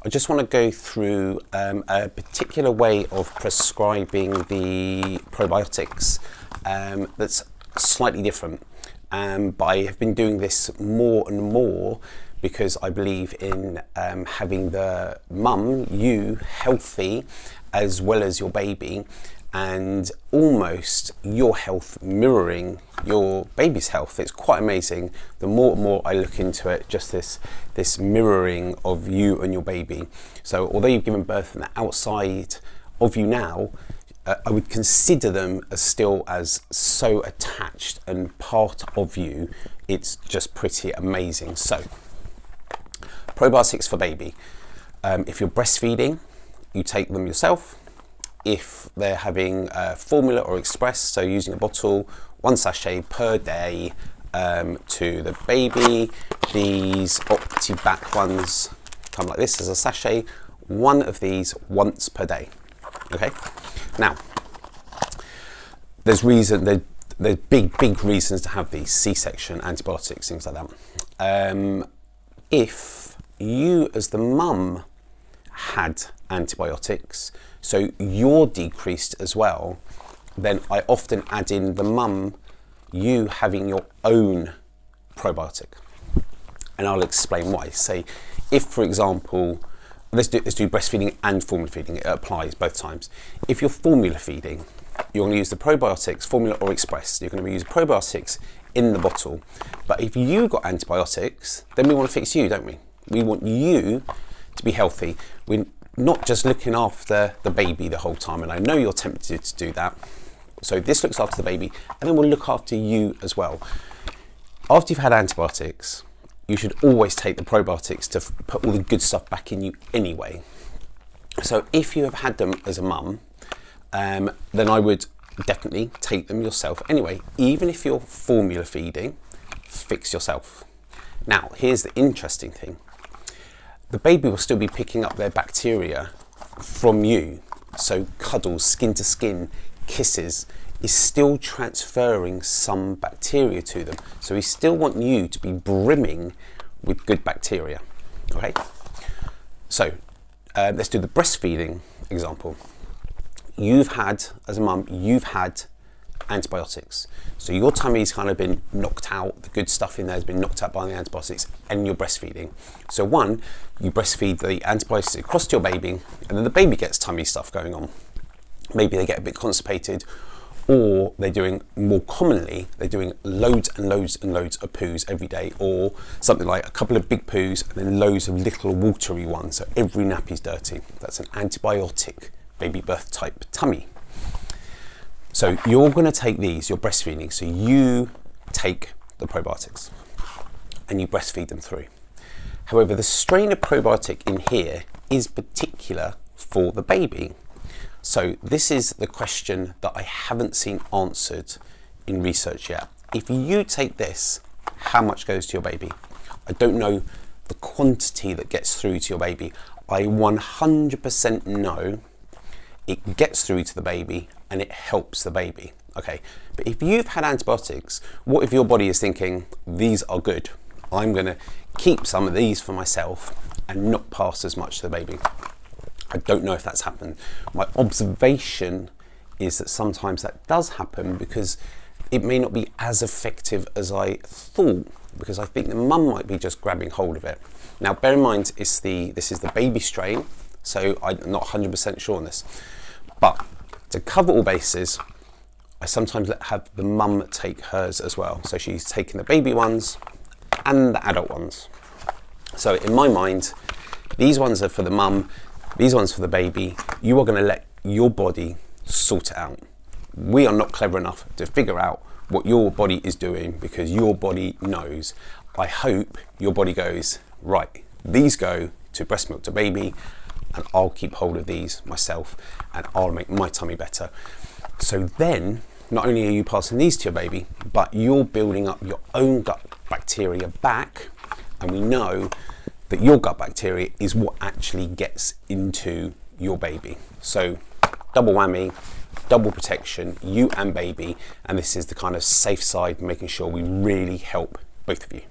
I just want to go through a particular way of prescribing the probiotics that's slightly different. But I have been doing this more and more because I believe in having the mum, you, healthy as well as your baby, and almost your health mirroring your baby's health. It's quite amazing. The more and more I look into it, just this mirroring of you and your baby. So although you've given birth on the outside of you now, I would consider them as still as so attached and part of you. It's just pretty amazing. So probiotics for baby. If you're breastfeeding, you take them yourself. If they're having formula or express, so using a bottle, 1 sachet per day to the baby. These OptiBac ones come like this as a sachet, 1 of these once per day. Okay. Now, there's big reasons to have these: C-section, antibiotics, things like that. If you as the mum had antibiotics, so you're decreased as well, then I often add in the mum, you having your own probiotic, and I'll explain why. Say, if for example, let's do breastfeeding and formula feeding. It applies both times. If you're formula feeding, you're going to use the probiotics, formula or express. You're going to use probiotics in the bottle. But if you got antibiotics, then we want to fix you, don't we? We want you to be healthy. We're not just looking after the baby the whole time, and I know you're tempted to do that. So this looks after the baby, and then we'll look after you as well. After you've had antibiotics, you should always take the probiotics to put all the good stuff back in you anyway. So if you have had them as a mum, then I would definitely take them yourself anyway. Even if you're formula feeding, fix yourself. Now, here's the interesting thing. The baby will still be picking up their bacteria from you. So cuddles, skin to skin, kisses is still transferring some bacteria to them. So we still want you to be brimming with good bacteria. Okay. So let's do the breastfeeding example. You've had, as a mum, you've had antibiotics. So your tummy's kind of been knocked out, the good stuff in there has been knocked out by the antibiotics, and you're breastfeeding. So one, you breastfeed the antibiotics across to your baby, and then the baby gets tummy stuff going on. Maybe they get a bit constipated, or they're doing, more commonly, they're doing loads and loads and loads of poos every day, or something like a couple of big poos and then loads of little watery ones, so every nappy's dirty. That's an antibiotic baby birth type tummy. So you're going to take these, you're breastfeeding, so you take the probiotics and you breastfeed them through. However, the strain of probiotic in here is particular for the baby. So this is the question that I haven't seen answered in research yet. If you take this, how much goes to your baby? I don't know the quantity that gets through to your baby. I 100% know it gets through to the baby and it helps the baby. Okay, but if you've had antibiotics, what if your body is thinking, these are good, I'm gonna keep some of these for myself and not pass as much to the baby? I don't know if that's happened. My observation is that sometimes that does happen because it may not be as effective as I thought, because I think the mum might be just grabbing hold of it. Now, bear in mind, this is the baby strain, so I'm not 100% sure on this. But to cover all bases, I sometimes have the mum take hers as well. So she's taking the baby ones and the adult ones. So in my mind, these ones are for the mum, these ones for the baby. You are going to let your body sort it out. We are not clever enough to figure out what your body is doing because your body knows. I hope your body goes, right, these go to breast milk to baby, and I'll keep hold of these myself and I'll make my tummy better. So then, not only are you passing these to your baby, but you're building up your own gut bacteria back, and we know that your gut bacteria is what actually gets into your baby. So double whammy, double protection, you and baby, and this is the kind of safe side, making sure we really help both of you.